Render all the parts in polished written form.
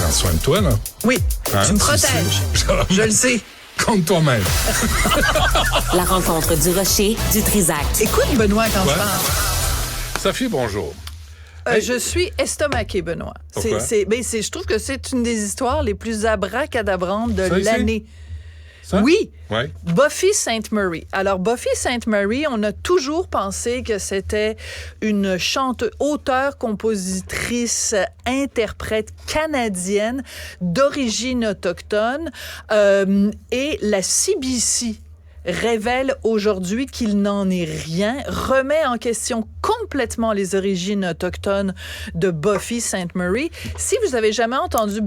prends soin de toi, là. Oui, Hein, tu me tu protèges. sais. Je le sais. Compte toi-même. La rencontre du Rocher, du Trisac. Écoute, Benoît, quand Ouais. je parle. Sophie, bonjour. Je suis estomaquée, Benoît. Pourquoi? Je trouve que c'est une des histoires les plus abracadabrantes de Ça, ici? l'année. Ça? Oui. Ouais. Buffy Sainte-Marie. Alors, Buffy Sainte-Marie, on a toujours pensé que c'était une auteure, compositrice, interprète canadienne d'origine autochtone. Et la CBC révèle aujourd'hui qu'il n'en est rien, remet en question complètement les origines autochtones de Buffy Sainte-Marie. Si vous avez jamais entendu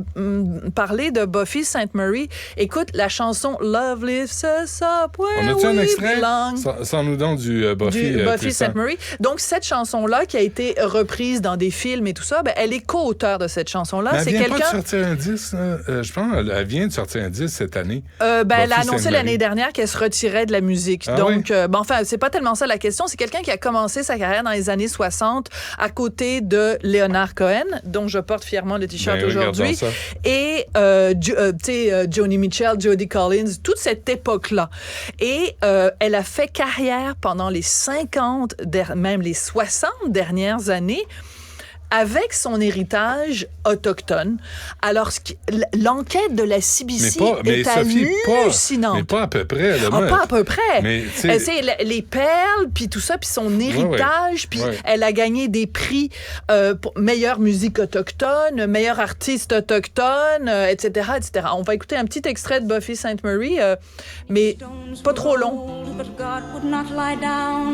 parler de Buffy Sainte-Marie, écoute la chanson Love Lifts Us Up Where On a-tu un We extrait? Belong. Sans nous donner du Buffy. Buffy Sainte-Marie. Donc, cette chanson-là, qui a été reprise dans des films et tout ça, ben, elle est co-auteure de cette chanson-là. Mais elle C'est vient pas de quelqu'un... sortir un disque, là. Je pense qu'elle vient de sortir un disque cette année. Elle a Buffy annoncé Sainte-Marie. l'année dernière qu'elle se retirait de la musique. Ah Donc, oui? enfin, c'est pas tellement ça la question. C'est quelqu'un qui a commencé sa carrière dans les années 60 à côté de Leonard Cohen, dont je porte fièrement le T-shirt Ben, aujourd'hui. regardons ça. Et, tu sais, Joni Mitchell, Jody Collins, toute cette époque-là. Et elle a fait carrière pendant les 50, même les 60 dernières années avec son héritage autochtone. Alors, l'enquête de la CBC est Sophie, hallucinante. mais pas à peu près. Là, moi. Pas à peu près. Mais, tu sais- C'est les perles, puis tout ça, puis son héritage, puis Ouais. elle a gagné des prix pour meilleure musique autochtone, meilleur artiste autochtone, etc., etc. On va écouter un petit extrait de Buffy Sainte-Marie, mais pas trop long.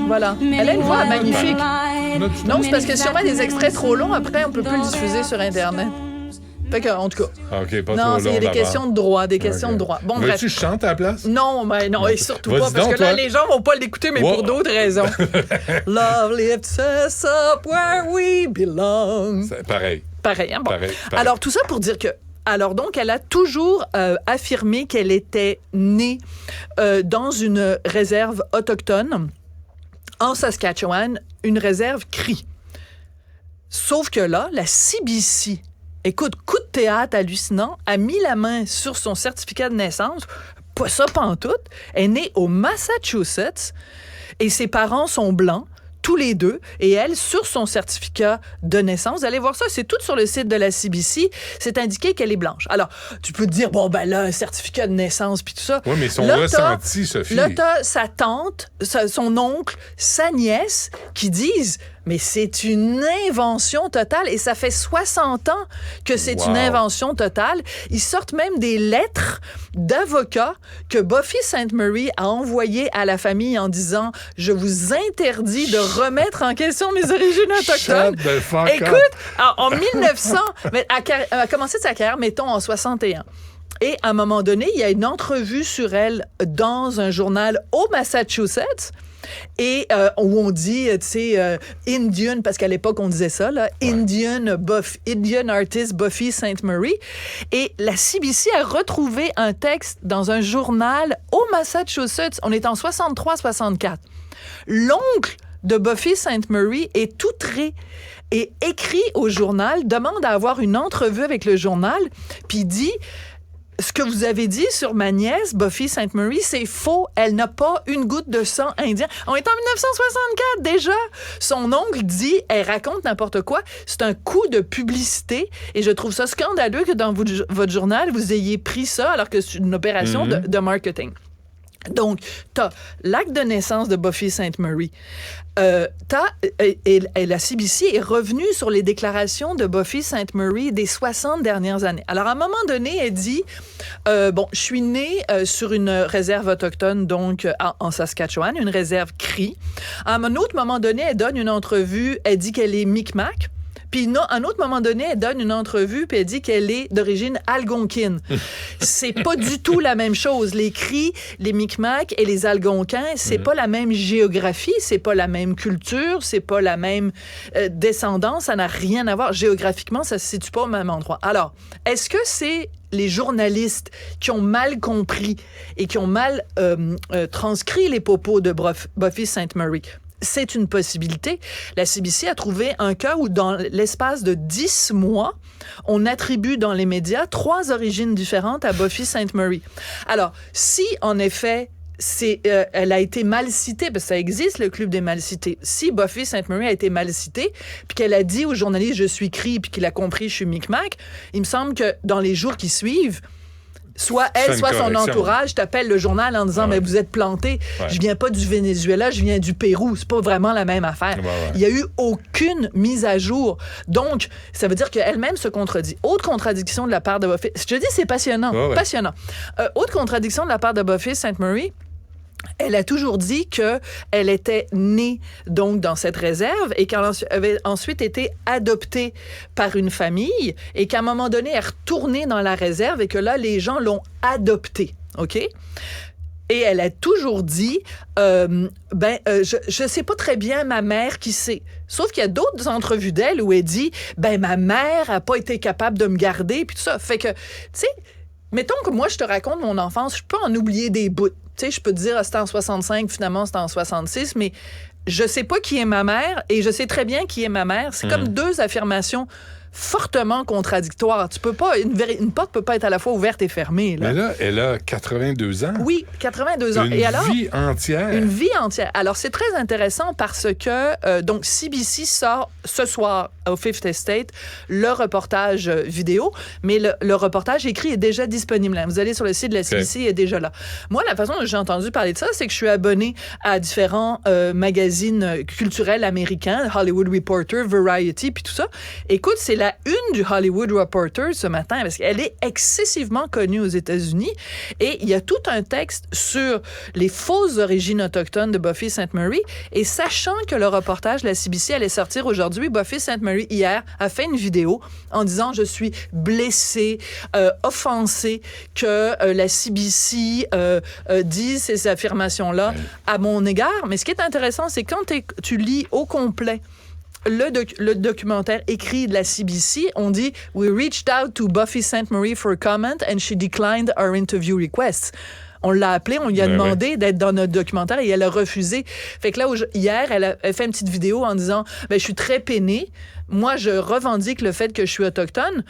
Voilà. Elle a une voix magnifique. Non, c'est parce que sûrement des extraits trop longs, après, on peut plus le diffuser sur Internet. Fait que, en tout cas. Ah, OK, pas Non, trop il y long a des d'abord. questions de droit, des questions OK. de droit. Bon, Veux-tu bref. que je chante à la place? Non, mais non, et surtout Vas-y pas, parce donc, que là, toi. les gens vont pas l'écouter, mais Wow. pour d'autres raisons. Love lifts us up where we belong. C'est pareil. Pareil, hein? Bon. Pareil. Alors, tout ça pour dire que alors donc, elle a toujours affirmé qu'elle était née dans une réserve autochtone en Saskatchewan, une réserve Cree. Sauf que là, la CBC, écoute, coup de théâtre hallucinant, a mis la main sur son certificat de naissance, pas ça pantoute, elle est née au Massachusetts et ses parents sont blancs, tous les deux, et elle, sur son certificat de naissance, vous allez voir ça, c'est tout sur le site de la CBC, c'est indiqué qu'elle est blanche. Alors, tu peux te dire, bon, ben là, un certificat de naissance, puis tout ça. Oui, mais son Là, ressenti, Sophie. Là, t'as sa tante, son oncle, sa nièce, qui disent, mais c'est une invention totale, et ça fait 60 ans que c'est Wow. une invention totale. Ils sortent même des lettres d'avocats que Buffy Sainte-Marie a envoyées à la famille en disant, je vous interdis de remettre en question mes origines autochtones. Shut the fuck Écoute, up. alors, en 1900, mais elle a commencé sa carrière, mettons, en 61. Et à un moment donné, il y a une entrevue sur elle dans un journal au Massachusetts. Et où on dit, tu sais, Indian, parce qu'à l'époque, on disait ça, là, Indian artist Buffy Sainte-Marie. Et la CBC a retrouvé un texte dans un journal au Massachusetts. On est en 63-64. L'oncle de Buffy Sainte-Marie est outré et écrit au journal, demande à avoir une entrevue avec le journal, puis dit... Ce que vous avez dit sur ma nièce, Buffy Sainte-Marie, c'est faux. Elle n'a pas une goutte de sang indien. On est en 1964 déjà. Son oncle dit, elle raconte n'importe quoi. C'est un coup de publicité. Et je trouve ça scandaleux que dans votre journal, vous ayez pris ça alors que c'est une opération de marketing. Donc, t'as l'acte de naissance de Buffy Sainte-Marie. Et la CBC est revenue sur les déclarations de Buffy Sainte-Marie des 60 dernières années. Alors, à un moment donné, elle dit, bon, je suis née sur une réserve autochtone, donc en Saskatchewan, une réserve Cree. À un autre moment donné, elle donne une entrevue, elle dit qu'elle est Micmac. Puis à un autre moment donné, elle donne une entrevue puis elle dit qu'elle est d'origine algonquine. C'est pas du tout la même chose. Les Cris, les Micmacs et les Algonquins, c'est pas la même géographie, c'est pas la même culture, c'est pas la même descendance, ça n'a rien à voir. Géographiquement, ça se situe pas au même endroit. Alors, est-ce que c'est les journalistes qui ont mal compris et qui ont mal transcrit les propos de Buffy Sainte-Marie? c'est une possibilité. La CBC a trouvé un cas où, dans l'espace de 10 mois, on attribue dans les médias 3 origines différentes à Buffy Sainte-Marie. Alors, si, en effet, elle a été mal citée, parce que ça existe, le club des mal cités. Si Buffy Sainte-Marie a été mal citée, puis qu'elle a dit au journaliste « je suis Cree », puis qu'il a compris « je suis Micmac », il me semble que dans les jours qui suivent, soit elle, soit son entourage t'appelle le journal en disant « mais vous êtes planté, je viens pas du Venezuela, je viens du Pérou, c'est pas vraiment la même affaire. » Il y a eu aucune mise à jour. Donc, ça veut dire qu'elle-même se contredit. Autre contradiction de la part de Buffy. Je te dis, c'est passionnant. Passionnant. Autre contradiction de la part de Buffy Sainte-Marie. Elle a toujours dit qu'elle était née donc dans cette réserve et qu'elle avait ensuite été adoptée par une famille et qu'à un moment donné, elle est retournée dans la réserve et que là, les gens l'ont adoptée. OK? Et elle a toujours dit, je sais pas très bien ma mère qui sait. Sauf qu'il y a d'autres entrevues d'elle où elle dit, ma mère a pas été capable de me garder, puis tout ça. Fait que, tu sais, mettons que moi, je te raconte mon enfance, je peux en oublier des bouts. Tu sais, je peux te dire, c'était en 65, finalement, c'était en 66, mais je sais pas qui est ma mère et je sais très bien qui est ma mère. C'est comme 2 affirmations fortement contradictoires. Tu peux pas, une porte peut pas être à la fois ouverte et fermée. Là. Mais là, elle a 82 ans. Oui, 82 ans. Une et alors, vie entière. Une vie entière. Alors, c'est très intéressant parce que, donc, CBC sort ce soir au Fifth Estate le reportage vidéo, mais le reportage écrit est déjà disponible. Vous allez sur le site de la CBC, il est déjà là. Moi, la façon dont j'ai entendu parler de ça, c'est que je suis abonnée à différents magazines culturels américains, Hollywood Reporter, Variety, puis tout ça. Écoute, c'est la une du Hollywood Reporter ce matin, parce qu'elle est excessivement connue aux États-Unis, et il y a tout un texte sur les fausses origines autochtones de Buffy Sainte-Marie, et sachant que le reportage de la CBC allait sortir aujourd'hui, Buffy Sainte-Marie, hier, a fait une vidéo en disant « Je suis blessée, offensée que la CBC dise ces affirmations-là à mon égard. » Mais ce qui est intéressant, c'est quand tu lis au complet le documentaire écrit de la CBC, on dit « We reached out to Buffy Sainte-Marie for comment and she declined our interview requests. » On l'a appelée, on lui a demandé d'être dans notre documentaire et elle a refusé. Fait que là, hier, elle a fait une petite vidéo en disant « Je suis très peinée. Moi, je revendique le fait que je suis autochtone. »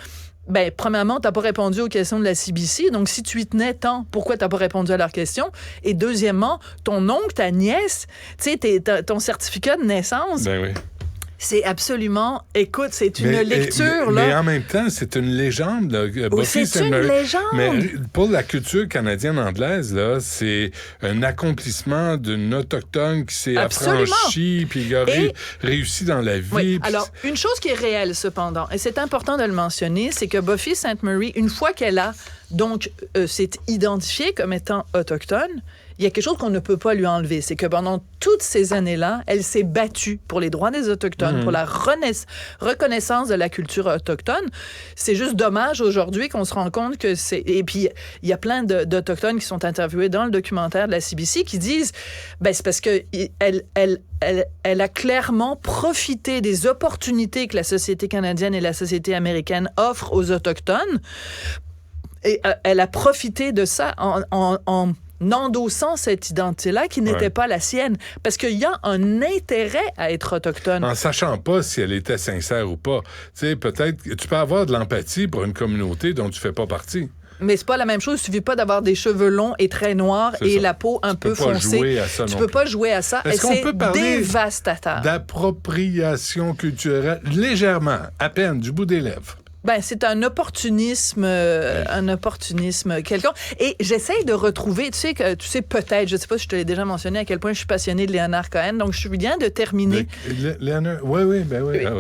Premièrement, t'as pas répondu aux questions de la CBC, donc si tu y tenais tant, pourquoi t'as pas répondu à leurs questions? Et deuxièmement, ton oncle, ta nièce, tu sais, ton certificat de naissance... C'est absolument... Écoute, c'est une lecture, là. Mais en même temps, c'est une légende, là. Buffy c'est une légende. Mais pour la culture canadienne-anglaise, là, c'est un accomplissement d'une autochtone qui s'est affranchie, puis qui a réussi dans la vie. Oui. Alors, une chose qui est réelle, cependant, et c'est important de le mentionner, c'est que Buffy Sainte-Marie, une fois qu'elle a donc s'est identifiée comme étant autochtone, il y a quelque chose qu'on ne peut pas lui enlever. C'est que pendant toutes ces années-là, elle s'est battue pour les droits des Autochtones, pour la reconnaissance de la culture autochtone. C'est juste dommage aujourd'hui qu'on se rend compte que c'est... Et puis, il y a plein d'Autochtones qui sont interviewés dans le documentaire de la CBC qui disent, c'est parce que elle a clairement profité des opportunités que la société canadienne et la société américaine offrent aux Autochtones. Et elle a profité de ça en endossant cette identité-là qui n'était pas la sienne. Parce qu'il y a un intérêt à être autochtone. En sachant pas si elle était sincère ou pas. Tu sais, peut-être que tu peux avoir de l'empathie pour une communauté dont tu fais pas partie. Mais c'est pas la même chose. Il suffit pas d'avoir des cheveux longs et très noirs et la peau un peu foncée. Tu peux pas jouer à ça. Est-ce qu'on peut parler dévastateur. D'appropriation culturelle légèrement, à peine, du bout des lèvres? C'est un opportunisme quelconque. Et j'essaye de retrouver, tu sais peut-être, je sais pas si je te l'ai déjà mentionné à quel point je suis passionnée de Léonard Cohen, donc je viens de terminer. Léonard, oui.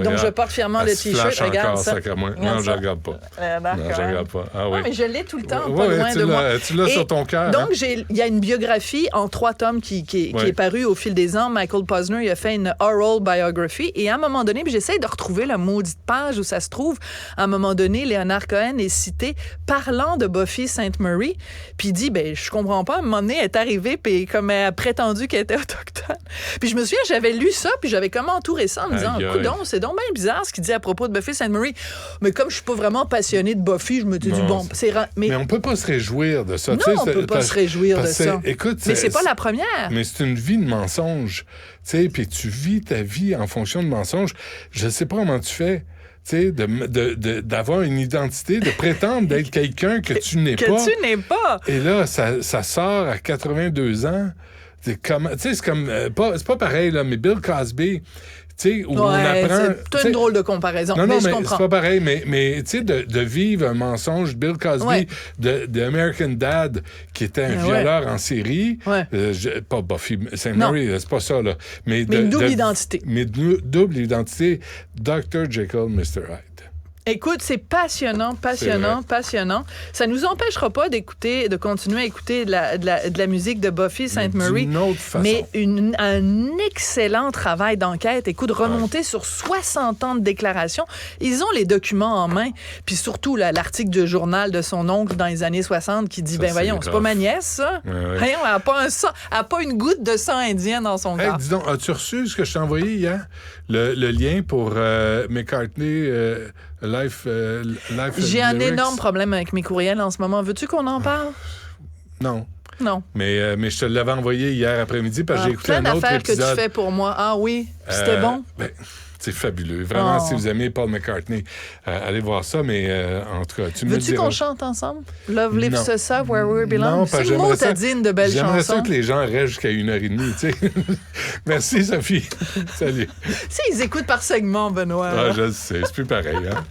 Donc je porte fièrement le t-shirt, regarde ça. Non, je regarde pas. Je regarde pas. Ah oui. Mais je l'ai tout le temps, pas loin de moi. Tu l'as sur ton cœur. Donc il y a une biographie en 3 tomes qui est parue au fil des ans. Michael Posner, il a fait une oral biography et à un moment donné, j'essaye de retrouver la maudite page où ça se trouve. À un moment donné, Leonard Cohen est cité parlant de Buffy Sainte-Marie, puis il dit, ben je comprends pas, à un moment donné, elle est arrivée, puis comme elle a prétendu qu'elle était autochtone. Puis je me souviens, j'avais lu ça, puis j'avais comme entouré ça en me disant, coudonc, c'est donc bien bizarre ce qu'il dit à propos de Buffy Sainte-Marie. Mais comme je suis pas vraiment passionnée de Buffy, je me suis dit, bon, c'est... Mais on peut pas se réjouir de ça. Non, on peut pas se réjouir de ça. Écoute, mais c'est pas la première. Mais c'est une vie de mensonge. Tu sais, puis tu vis ta vie en fonction de mensonges. Je sais pas comment tu fais. Tu sais, d'avoir une identité, de prétendre d'être quelqu'un que tu n'es pas. Que tu n'es pas. Et là, ça sort à 82 ans. C'est comme, c'est pas pareil, là, mais Bill Cosby, tu sais, où on apprend... C'est une drôle de comparaison, non, mais je mais comprends. c'est pas pareil, mais tu sais, de vivre un mensonge, Bill Cosby, de American Dad, qui était un violeur en série, pas Buffy Sainte-Marie, c'est pas ça, là. Mais une double identité. Mais double identité, Dr. Jekyll, Mr. Hyde. Écoute, c'est passionnant. Ça nous empêchera pas de continuer à écouter de la musique de Buffy Sainte-Marie. D'une autre façon. Mais un excellent travail d'enquête. Écoute, remonter sur 60 ans de déclarations. Ils ont les documents en main. Puis surtout, l'article du journal de son oncle dans les années 60 qui dit, voyons, c'est pas ma nièce, ça. Voyons, elle a pas une goutte de sang indien dans son corps. Dis donc, as-tu reçu ce que je t'ai envoyé hier? Le lien pour McCartney... Life J'ai un lyrics. énorme problème avec mes courriels en ce moment. Veux-tu qu'on en parle? Non. Non. Mais je te l'avais envoyé hier après-midi parce que j'ai écouté un autre plein épisode. d'affaires que tu fais pour moi. Ah oui? C'était bon? C'est fabuleux. Vraiment, si vous aimez Paul McCartney, allez voir ça. Mais en tout cas, tu me veux-tu qu'on chante ensemble? Love Lifts Us Up, Where We Belong? Non, c'est une motadine de belles chansons. J'aimerais ça que les gens restent jusqu'à 1h30, tu sais. Merci, Sophie. Salut. Si, ils écoutent par segment, Benoît. Ah, je le sais. C'est plus pareil, hein?